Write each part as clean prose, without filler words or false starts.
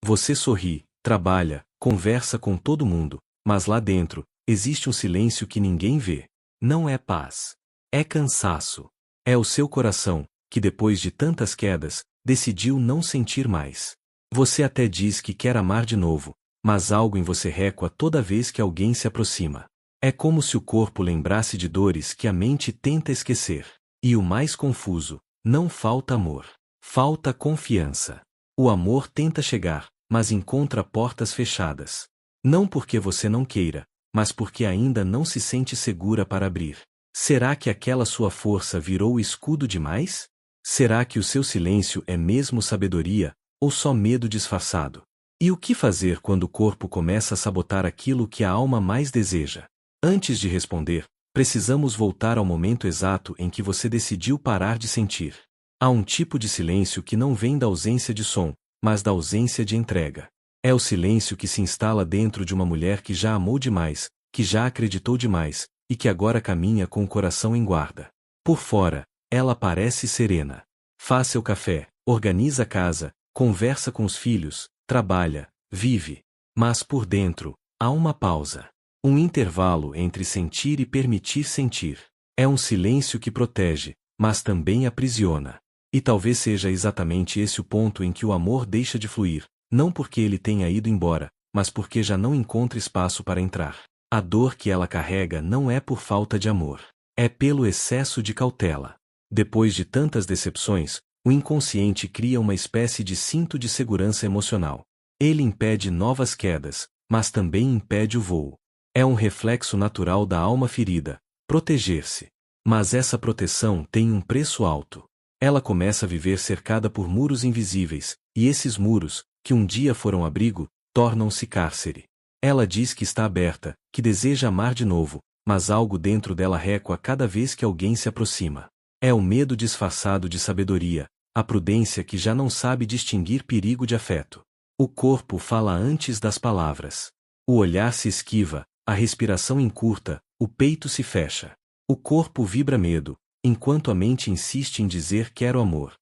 Você sorri, trabalha, conversa com todo mundo, mas lá dentro, existe um silêncio que ninguém vê. Não é paz. É cansaço. É o seu coração, que depois de tantas quedas, decidiu não sentir mais. Você até diz que quer amar de novo, mas algo em você recua toda vez que alguém se aproxima. É como se o corpo lembrasse de dores que a mente tenta esquecer. E o mais confuso, não falta amor. Falta confiança. O amor tenta chegar, mas encontra portas fechadas. Não porque você não queira, mas porque ainda não se sente segura para abrir. Será que aquela sua força virou escudo demais? Será que o seu silêncio é mesmo sabedoria, ou só medo disfarçado? E o que fazer quando o corpo começa a sabotar aquilo que a alma mais deseja? Antes de responder, precisamos voltar ao momento exato em que você decidiu parar de sentir. Há um tipo de silêncio que não vem da ausência de som, mas da ausência de entrega. É o silêncio que se instala dentro de uma mulher que já amou demais, que já acreditou demais, e que agora caminha com o coração em guarda. Por fora, ela parece serena. Faz seu café, organiza a casa, conversa com os filhos, trabalha, vive. Mas por dentro, há uma pausa. Um intervalo entre sentir e permitir sentir. É um silêncio que protege, mas também aprisiona. E talvez seja exatamente esse o ponto em que o amor deixa de fluir, não porque ele tenha ido embora, mas porque já não encontra espaço para entrar. A dor que ela carrega não é por falta de amor. É pelo excesso de cautela. Depois de tantas decepções, o inconsciente cria uma espécie de cinto de segurança emocional. Ele impede novas quedas, mas também impede o voo. É um reflexo natural da alma ferida, proteger-se. Mas essa proteção tem um preço alto. Ela começa a viver cercada por muros invisíveis, e esses muros, que um dia foram abrigo, tornam-se cárcere. Ela diz que está aberta, que deseja amar de novo, mas algo dentro dela recua cada vez que alguém se aproxima. É o medo disfarçado de sabedoria, a prudência que já não sabe distinguir perigo de afeto. O corpo fala antes das palavras. O olhar se esquiva, a respiração encurta, o peito se fecha. O corpo vibra medo, enquanto a mente insiste em dizer quero amor.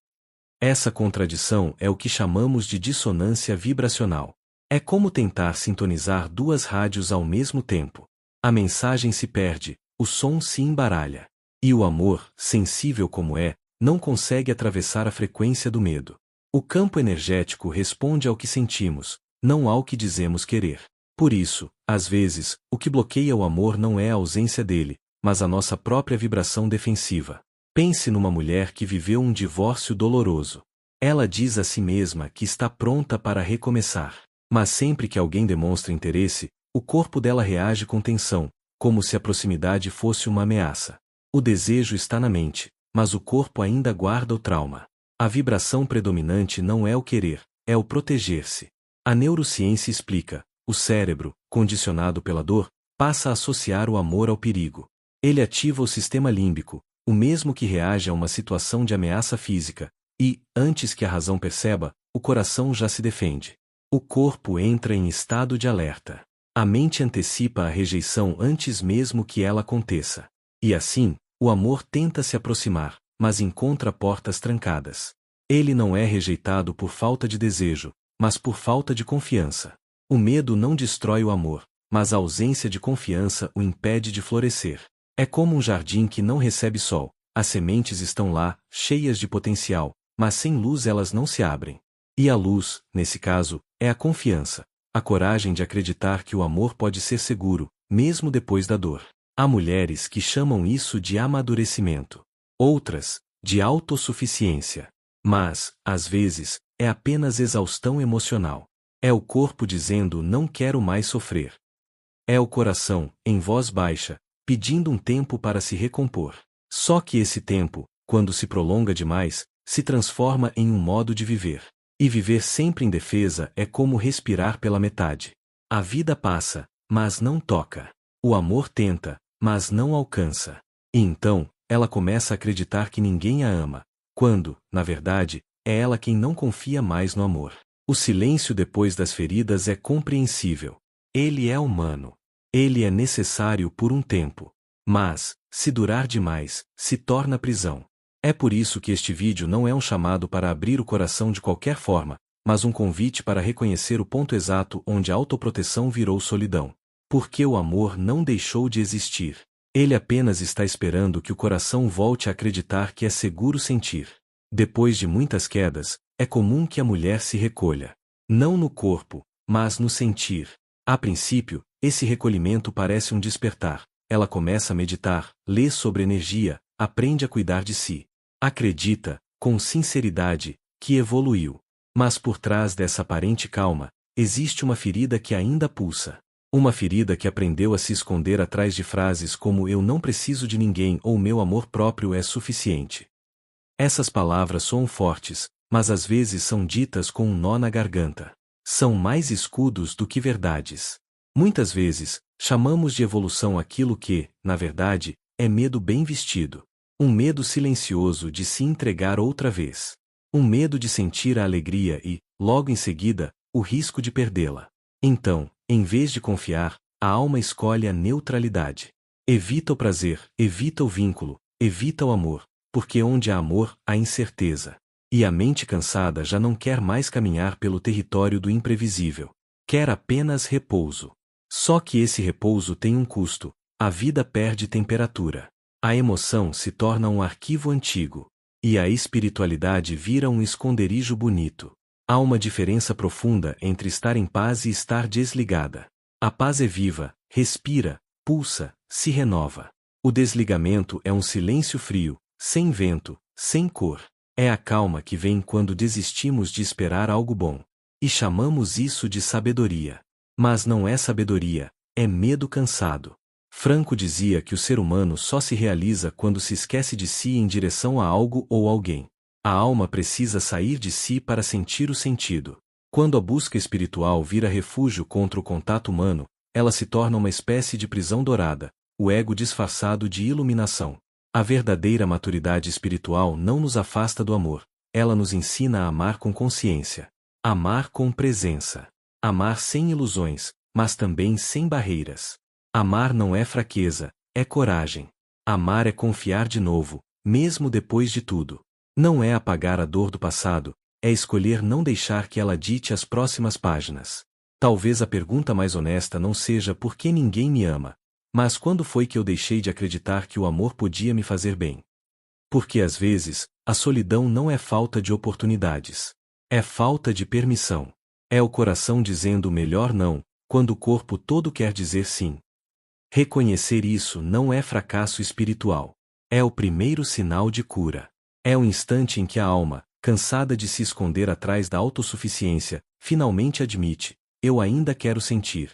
Essa contradição é o que chamamos de dissonância vibracional. É como tentar sintonizar duas rádios ao mesmo tempo. A mensagem se perde, o som se embaralha. E o amor, sensível como é, não consegue atravessar a frequência do medo. O campo energético responde ao que sentimos, não ao que dizemos querer. Por isso, às vezes, o que bloqueia o amor não é a ausência dele, mas a nossa própria vibração defensiva. Pense numa mulher que viveu um divórcio doloroso. Ela diz a si mesma que está pronta para recomeçar. Mas sempre que alguém demonstra interesse, o corpo dela reage com tensão, como se a proximidade fosse uma ameaça. O desejo está na mente, mas o corpo ainda guarda o trauma. A vibração predominante não é o querer, é o proteger-se. A neurociência explica: o cérebro, condicionado pela dor, passa a associar o amor ao perigo. Ele ativa o sistema límbico, o mesmo que reage a uma situação de ameaça física, e, antes que a razão perceba, o coração já se defende. O corpo entra em estado de alerta. A mente antecipa a rejeição antes mesmo que ela aconteça. E assim, o amor tenta se aproximar, mas encontra portas trancadas. Ele não é rejeitado por falta de desejo, mas por falta de confiança. O medo não destrói o amor, mas a ausência de confiança o impede de florescer. É como um jardim que não recebe sol. As sementes estão lá, cheias de potencial, mas sem luz elas não se abrem. E a luz, nesse caso, é a confiança, a coragem de acreditar que o amor pode ser seguro, mesmo depois da dor. Há mulheres que chamam isso de amadurecimento. Outras, de autossuficiência. Mas, às vezes, é apenas exaustão emocional. É o corpo dizendo não quero mais sofrer. É o coração, em voz baixa, pedindo um tempo para se recompor. Só que esse tempo, quando se prolonga demais, se transforma em um modo de viver. E viver sempre em defesa é como respirar pela metade. A vida passa, mas não toca. O amor tenta, mas não alcança. E então, ela começa a acreditar que ninguém a ama, quando, na verdade, é ela quem não confia mais no amor. O silêncio depois das feridas é compreensível. Ele é humano. Ele é necessário por um tempo. Mas, se durar demais, se torna prisão. É por isso que este vídeo não é um chamado para abrir o coração de qualquer forma, mas um convite para reconhecer o ponto exato onde a autoproteção virou solidão. Porque o amor não deixou de existir. Ele apenas está esperando que o coração volte a acreditar que é seguro sentir. Depois de muitas quedas, é comum que a mulher se recolha. Não no corpo, mas no sentir. A princípio, esse recolhimento parece um despertar. Ela começa a meditar, lê sobre energia, aprende a cuidar de si. Acredita, com sinceridade, que evoluiu. Mas por trás dessa aparente calma, existe uma ferida que ainda pulsa. Uma ferida que aprendeu a se esconder atrás de frases como "eu não preciso de ninguém" ou "meu amor próprio é suficiente". Essas palavras soam fortes, mas às vezes são ditas com um nó na garganta. São mais escudos do que verdades. Muitas vezes, chamamos de evolução aquilo que, na verdade, é medo bem vestido. Um medo silencioso de se entregar outra vez. Um medo de sentir a alegria e, logo em seguida, o risco de perdê-la. Então, em vez de confiar, a alma escolhe a neutralidade. Evita o prazer, evita o vínculo, evita o amor, porque onde há amor, há incerteza. E a mente cansada já não quer mais caminhar pelo território do imprevisível. Quer apenas repouso. Só que esse repouso tem um custo. A vida perde temperatura. A emoção se torna um arquivo antigo. E a espiritualidade vira um esconderijo bonito. Há uma diferença profunda entre estar em paz e estar desligada. A paz é viva, respira, pulsa, se renova. O desligamento é um silêncio frio, sem vento, sem cor. É a calma que vem quando desistimos de esperar algo bom. E chamamos isso de sabedoria. Mas não é sabedoria, é medo cansado. Franco dizia que o ser humano só se realiza quando se esquece de si em direção a algo ou alguém. A alma precisa sair de si para sentir o sentido. Quando a busca espiritual vira refúgio contra o contato humano, ela se torna uma espécie de prisão dourada, o ego disfarçado de iluminação. A verdadeira maturidade espiritual não nos afasta do amor, ela nos ensina a amar com consciência. Amar com presença. Amar sem ilusões, mas também sem barreiras. Amar não é fraqueza, é coragem. Amar é confiar de novo, mesmo depois de tudo. Não é apagar a dor do passado, é escolher não deixar que ela dite as próximas páginas. Talvez a pergunta mais honesta não seja por que ninguém me ama, mas quando foi que eu deixei de acreditar que o amor podia me fazer bem? Porque às vezes, a solidão não é falta de oportunidades. É falta de permissão. É o coração dizendo melhor não, quando o corpo todo quer dizer sim. Reconhecer isso não é fracasso espiritual. É o primeiro sinal de cura. É o instante em que a alma, cansada de se esconder atrás da autossuficiência, finalmente admite: eu ainda quero sentir.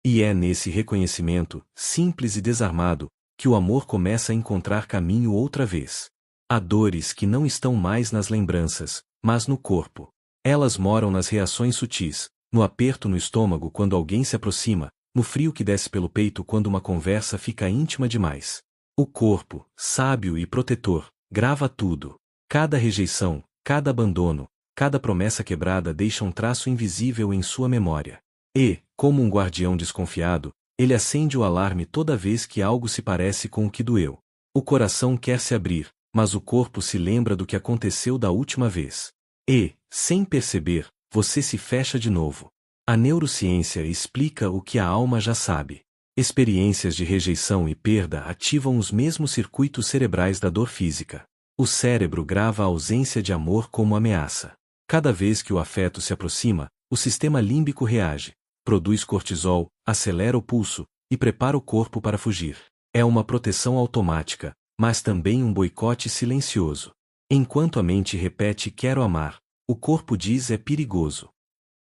E é nesse reconhecimento, simples e desarmado, que o amor começa a encontrar caminho outra vez. Há dores que não estão mais nas lembranças, mas no corpo. Elas moram nas reações sutis, no aperto no estômago quando alguém se aproxima, no frio que desce pelo peito quando uma conversa fica íntima demais. O corpo, sábio e protetor, grava tudo. Cada rejeição, cada abandono, cada promessa quebrada deixa um traço invisível em sua memória. E, como um guardião desconfiado, ele acende o alarme toda vez que algo se parece com o que doeu. O coração quer se abrir, mas o corpo se lembra do que aconteceu da última vez. E, sem perceber, você se fecha de novo. A neurociência explica o que a alma já sabe. Experiências de rejeição e perda ativam os mesmos circuitos cerebrais da dor física. O cérebro grava a ausência de amor como ameaça. Cada vez que o afeto se aproxima, o sistema límbico reage, produz cortisol, acelera o pulso e prepara o corpo para fugir. É uma proteção automática, mas também um boicote silencioso. Enquanto a mente repete quero amar, o corpo diz é perigoso.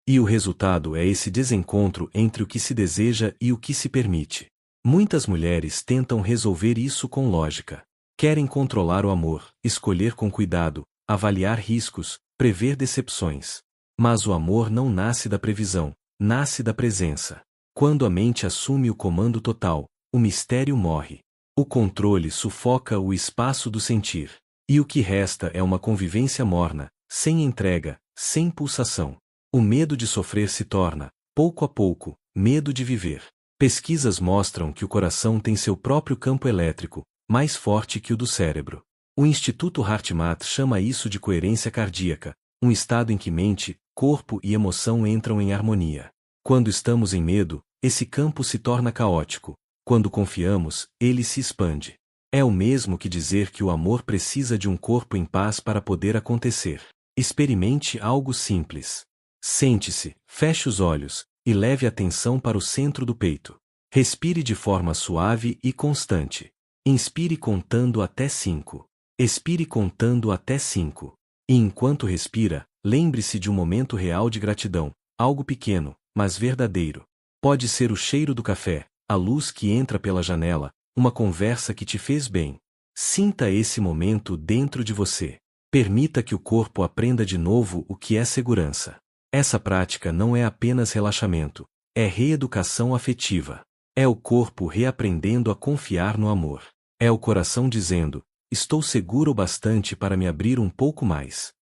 E o resultado é esse desencontro entre o que se deseja e o que se permite. Muitas mulheres tentam resolver isso com lógica. Querem controlar o amor, escolher com cuidado, avaliar riscos, prever decepções. Mas o amor não nasce da previsão, nasce da presença. Quando a mente assume o comando total, o mistério morre. O controle sufoca o espaço do sentir. E o que resta é uma convivência morna, sem entrega, sem pulsação. O medo de sofrer se torna, pouco a pouco, medo de viver. Pesquisas mostram que o coração tem seu próprio campo elétrico, mais forte que o do cérebro. O Instituto HeartMath chama isso de coerência cardíaca, um estado em que mente, corpo e emoção entram em harmonia. Quando estamos em medo, esse campo se torna caótico. Quando confiamos, ele se expande. É o mesmo que dizer que o amor precisa de um corpo em paz para poder acontecer. Experimente algo simples. Sente-se, feche os olhos, e leve a atenção para o centro do peito. Respire de forma suave e constante. Inspire contando até 5. Expire contando até 5. E enquanto respira, lembre-se de um momento real de gratidão, algo pequeno, mas verdadeiro. Pode ser o cheiro do café, a luz que entra pela janela, uma conversa que te fez bem. Sinta esse momento dentro de você. Permita que o corpo aprenda de novo o que é segurança. Essa prática não é apenas relaxamento, é reeducação afetiva. É o corpo reaprendendo a confiar no amor. É o coração dizendo: estou seguro o bastante para me abrir um pouco mais.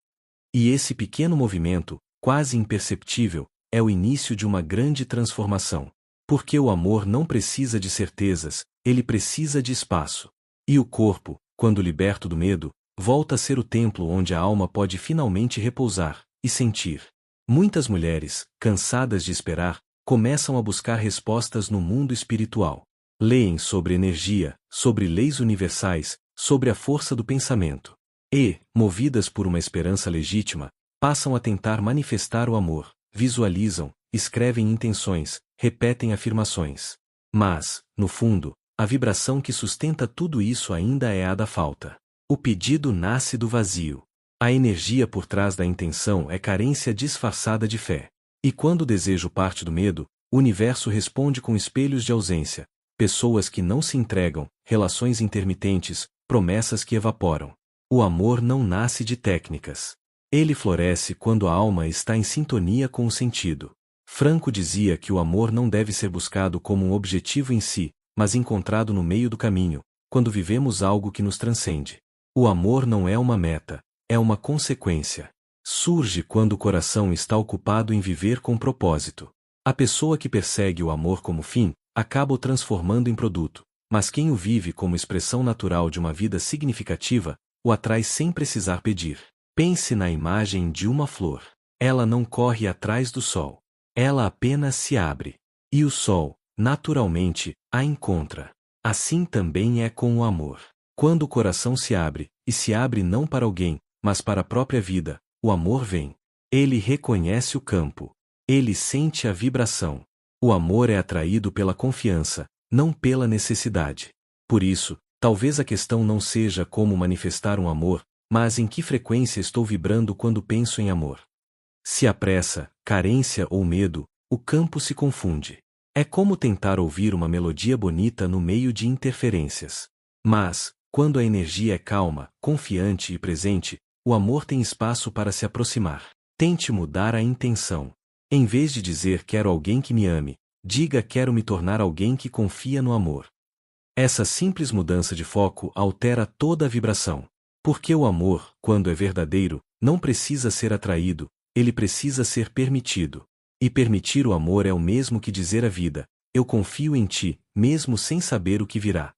E esse pequeno movimento, quase imperceptível, é o início de uma grande transformação. Porque o amor não precisa de certezas, ele precisa de espaço. E o corpo, quando liberto do medo, volta a ser o templo onde a alma pode finalmente repousar e sentir. Muitas mulheres, cansadas de esperar, começam a buscar respostas no mundo espiritual. Leem sobre energia, sobre leis universais, sobre a força do pensamento. E, movidas por uma esperança legítima, passam a tentar manifestar o amor, visualizam, escrevem intenções, repetem afirmações. Mas, no fundo, a vibração que sustenta tudo isso ainda é a da falta. O pedido nasce do vazio. A energia por trás da intenção é carência disfarçada de fé. E quando o desejo parte do medo, o universo responde com espelhos de ausência, pessoas que não se entregam, relações intermitentes, promessas que evaporam. O amor não nasce de técnicas. Ele floresce quando a alma está em sintonia com o sentido. Franco dizia que o amor não deve ser buscado como um objetivo em si, mas encontrado no meio do caminho, quando vivemos algo que nos transcende. O amor não é uma meta, é uma consequência. Surge quando o coração está ocupado em viver com propósito. A pessoa que persegue o amor como fim, acaba o transformando em produto, mas quem o vive como expressão natural de uma vida significativa, o atrai sem precisar pedir. Pense na imagem de uma flor. Ela não corre atrás do sol. Ela apenas se abre. E o sol, naturalmente, a encontra. Assim também é com o amor. Quando o coração se abre, e se abre não para alguém, mas para a própria vida, o amor vem. Ele reconhece o campo. Ele sente a vibração. O amor é atraído pela confiança, não pela necessidade. Por isso, talvez a questão não seja como manifestar um amor, mas em que frequência estou vibrando quando penso em amor. Se há pressa, carência ou medo, o campo se confunde. É como tentar ouvir uma melodia bonita no meio de interferências. Mas, quando a energia é calma, confiante e presente, o amor tem espaço para se aproximar. Tente mudar a intenção. Em vez de dizer quero alguém que me ame, diga quero me tornar alguém que confia no amor. Essa simples mudança de foco altera toda a vibração. Porque o amor, quando é verdadeiro, não precisa ser atraído, ele precisa ser permitido. E permitir o amor é o mesmo que dizer à vida: eu confio em ti, mesmo sem saber o que virá.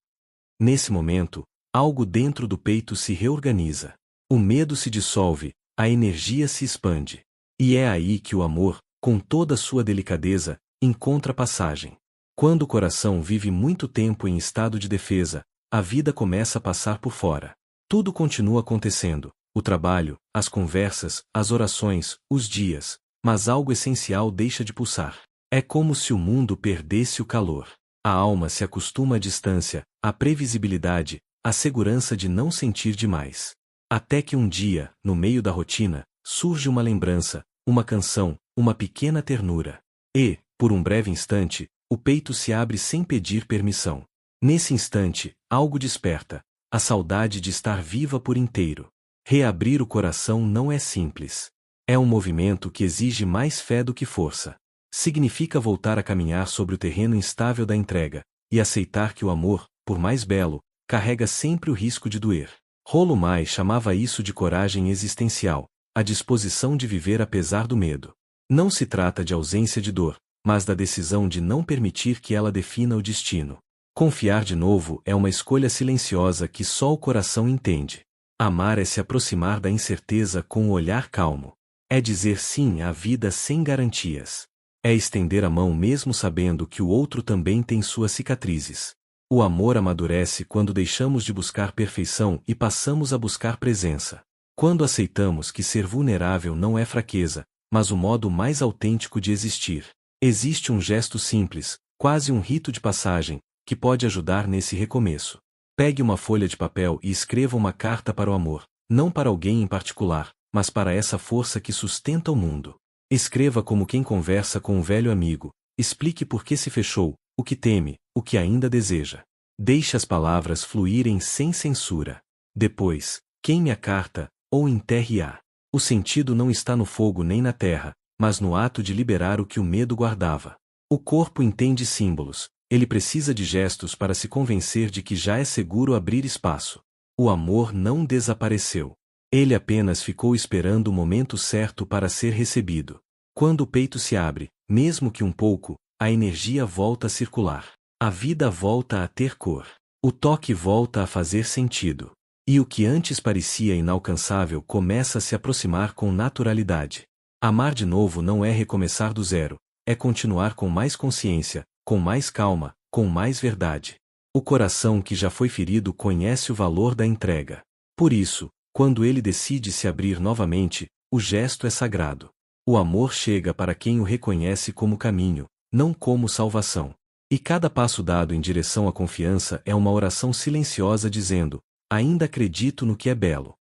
Nesse momento, algo dentro do peito se reorganiza. O medo se dissolve, a energia se expande. E é aí que o amor, com toda a sua delicadeza, encontra passagem. Quando o coração vive muito tempo em estado de defesa, a vida começa a passar por fora. Tudo continua acontecendo, o trabalho, as conversas, as orações, os dias, mas algo essencial deixa de pulsar. É como se o mundo perdesse o calor. A alma se acostuma à distância, à previsibilidade, à segurança de não sentir demais. Até que um dia, no meio da rotina, surge uma lembrança, uma canção, uma pequena ternura. E, por um breve instante, o peito se abre sem pedir permissão. Nesse instante, algo desperta, a saudade de estar viva por inteiro. Reabrir o coração não é simples. É um movimento que exige mais fé do que força. Significa voltar a caminhar sobre o terreno instável da entrega, e aceitar que o amor, por mais belo, carrega sempre o risco de doer. Rollo May chamava isso de coragem existencial, a disposição de viver apesar do medo. Não se trata de ausência de dor, mas da decisão de não permitir que ela defina o destino. Confiar de novo é uma escolha silenciosa que só o coração entende. Amar é se aproximar da incerteza com o olhar calmo. É dizer sim à vida sem garantias. É estender a mão mesmo sabendo que o outro também tem suas cicatrizes. O amor amadurece quando deixamos de buscar perfeição e passamos a buscar presença. Quando aceitamos que ser vulnerável não é fraqueza, mas o modo mais autêntico de existir. Existe um gesto simples, quase um rito de passagem, que pode ajudar nesse recomeço. Pegue uma folha de papel e escreva uma carta para o amor, não para alguém em particular, mas para essa força que sustenta o mundo. Escreva como quem conversa com um velho amigo, explique por que se fechou, o que teme, o que ainda deseja. Deixe as palavras fluírem sem censura. Depois, queime a carta, ou enterre-a. O sentido não está no fogo nem na terra, mas no ato de liberar o que o medo guardava. O corpo entende símbolos, ele precisa de gestos para se convencer de que já é seguro abrir espaço. O amor não desapareceu. Ele apenas ficou esperando o momento certo para ser recebido. Quando o peito se abre, mesmo que um pouco, a energia volta a circular. A vida volta a ter cor. O toque volta a fazer sentido. E o que antes parecia inalcançável começa a se aproximar com naturalidade. Amar de novo não é recomeçar do zero, é continuar com mais consciência, com mais calma, com mais verdade. O coração que já foi ferido conhece o valor da entrega. Por isso, quando ele decide se abrir novamente, o gesto é sagrado. O amor chega para quem o reconhece como caminho, não como salvação. E cada passo dado em direção à confiança é uma oração silenciosa dizendo: ainda acredito no que é belo.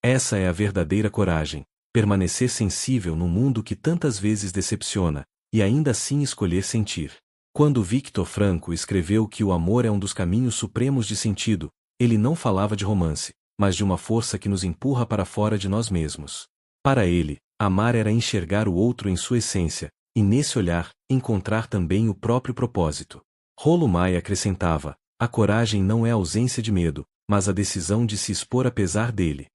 Essa é a verdadeira coragem, permanecer sensível num mundo que tantas vezes decepciona, e ainda assim escolher sentir. Quando Viktor Frankl escreveu que o amor é um dos caminhos supremos de sentido, ele não falava de romance, mas de uma força que nos empurra para fora de nós mesmos. Para ele, amar era enxergar o outro em sua essência, e nesse olhar, encontrar também o próprio propósito. Rollo May acrescentava: a coragem não é a ausência de medo, mas a decisão de se expor apesar dele.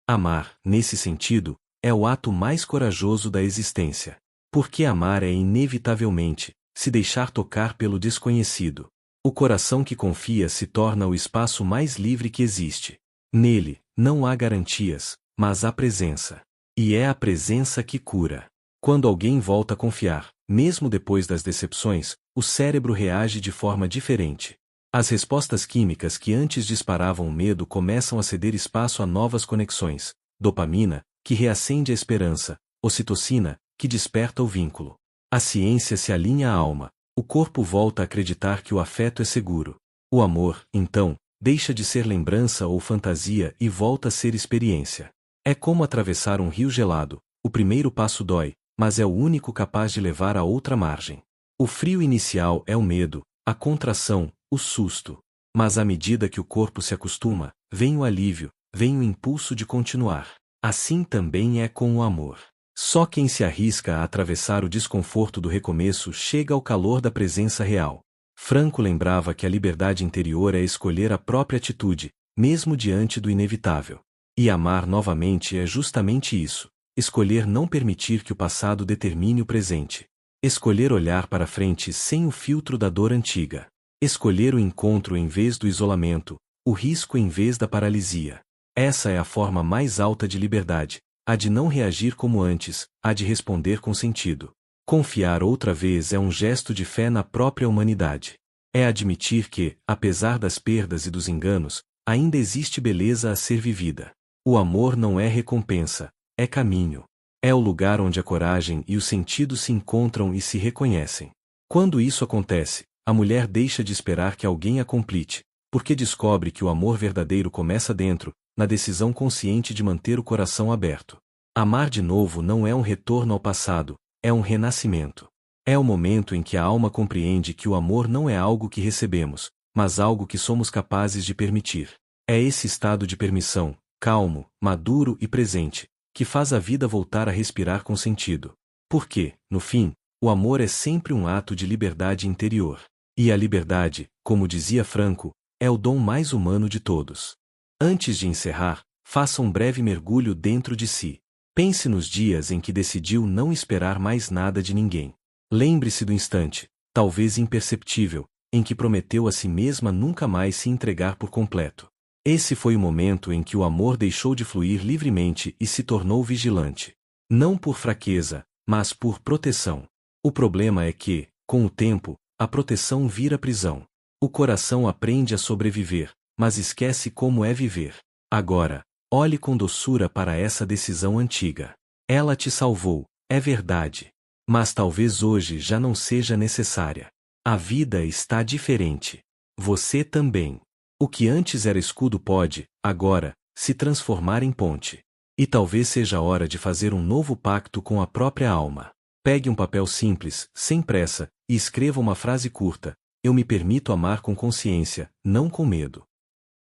Amar, nesse sentido, é o ato mais corajoso da existência. Porque amar é inevitavelmente se deixar tocar pelo desconhecido. O coração que confia se torna o espaço mais livre que existe. Nele, não há garantias, mas há presença. E é a presença que cura. Quando alguém volta a confiar, mesmo depois das decepções, o cérebro reage de forma diferente. As respostas químicas que antes disparavam o medo começam a ceder espaço a novas conexões. Dopamina, que reacende a esperança, ocitocina, que desperta o vínculo. A ciência se alinha à alma, o corpo volta a acreditar que o afeto é seguro. O amor, então, deixa de ser lembrança ou fantasia e volta a ser experiência. É como atravessar um rio gelado, o primeiro passo dói, mas é o único capaz de levar à outra margem. O frio inicial é o medo, a contração, o susto. Mas à medida que o corpo se acostuma, vem o alívio, vem o impulso de continuar. Assim também é com o amor. Só quem se arrisca a atravessar o desconforto do recomeço chega ao calor da presença real. Franco lembrava que a liberdade interior é escolher a própria atitude, mesmo diante do inevitável. E amar novamente é justamente isso: escolher não permitir que o passado determine o presente. Escolher olhar para frente sem o filtro da dor antiga. Escolher o encontro em vez do isolamento, o risco em vez da paralisia. Essa é a forma mais alta de liberdade, a de não reagir como antes, a de responder com sentido. Confiar outra vez é um gesto de fé na própria humanidade. É admitir que, apesar das perdas e dos enganos, ainda existe beleza a ser vivida. O amor não é recompensa, é caminho. É o lugar onde a coragem e o sentido se encontram e se reconhecem. Quando isso acontece, a mulher deixa de esperar que alguém a complete, porque descobre que o amor verdadeiro começa dentro, na decisão consciente de manter o coração aberto. Amar de novo não é um retorno ao passado, é um renascimento. É o momento em que a alma compreende que o amor não é algo que recebemos, mas algo que somos capazes de permitir. É esse estado de permissão, calmo, maduro e presente, que faz a vida voltar a respirar com sentido. Porque, no fim, o amor é sempre um ato de liberdade interior. E a liberdade, como dizia Franco, é o dom mais humano de todos. Antes de encerrar, faça um breve mergulho dentro de si. Pense nos dias em que decidiu não esperar mais nada de ninguém. Lembre-se do instante, talvez imperceptível, em que prometeu a si mesma nunca mais se entregar por completo. Esse foi o momento em que o amor deixou de fluir livremente e se tornou vigilante. Não por fraqueza, mas por proteção. O problema é que, com o tempo, a proteção vira prisão. O coração aprende a sobreviver, mas esquece como é viver. Agora, olhe com doçura para essa decisão antiga. Ela te salvou, é verdade. Mas talvez hoje já não seja necessária. A vida está diferente. Você também. O que antes era escudo pode, agora, se transformar em ponte. E talvez seja a hora de fazer um novo pacto com a própria alma. Pegue um papel simples, sem pressa, e escreva uma frase curta. Eu me permito amar com consciência, não com medo.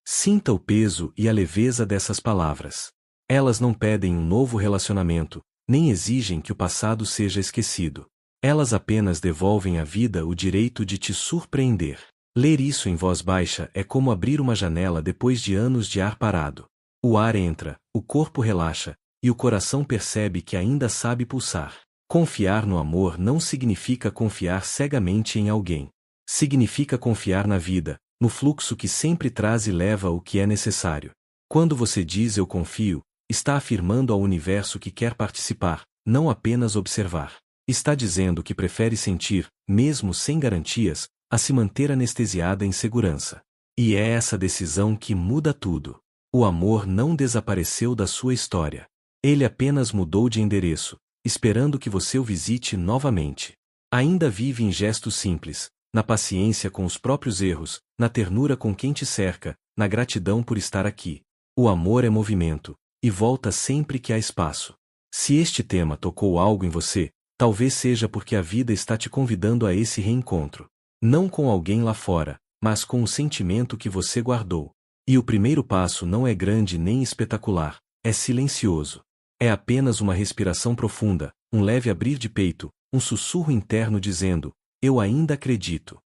Sinta o peso e a leveza dessas palavras. Elas não pedem um novo relacionamento, nem exigem que o passado seja esquecido. Elas apenas devolvem à vida o direito de te surpreender. Ler isso em voz baixa é como abrir uma janela depois de anos de ar parado. O ar entra, o corpo relaxa, e o coração percebe que ainda sabe pulsar. Confiar no amor não significa confiar cegamente em alguém. Significa confiar na vida, no fluxo que sempre traz e leva o que é necessário. Quando você diz eu confio, está afirmando ao universo que quer participar, não apenas observar. Está dizendo que prefere sentir, mesmo sem garantias, a se manter anestesiada em segurança. E é essa decisão que muda tudo. O amor não desapareceu da sua história. Ele apenas mudou de endereço, esperando que você o visite novamente. Ainda vive em gestos simples, na paciência com os próprios erros, na ternura com quem te cerca, na gratidão por estar aqui. O amor é movimento, e volta sempre que há espaço. Se este tema tocou algo em você, talvez seja porque a vida está te convidando a esse reencontro. Não com alguém lá fora, mas com o sentimento que você guardou. E o primeiro passo não é grande nem espetacular, é silencioso. É apenas uma respiração profunda, um leve abrir de peito, um sussurro interno dizendo, eu ainda acredito.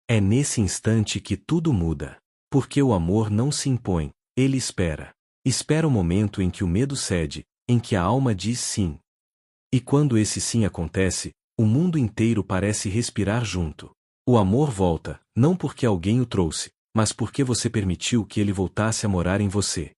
É nesse instante que tudo muda. Porque o amor não se impõe, ele espera. Espera o momento em que o medo cede, em que a alma diz sim. E quando esse sim acontece, o mundo inteiro parece respirar junto. O amor volta, não porque alguém o trouxe, mas porque você permitiu que ele voltasse a morar em você.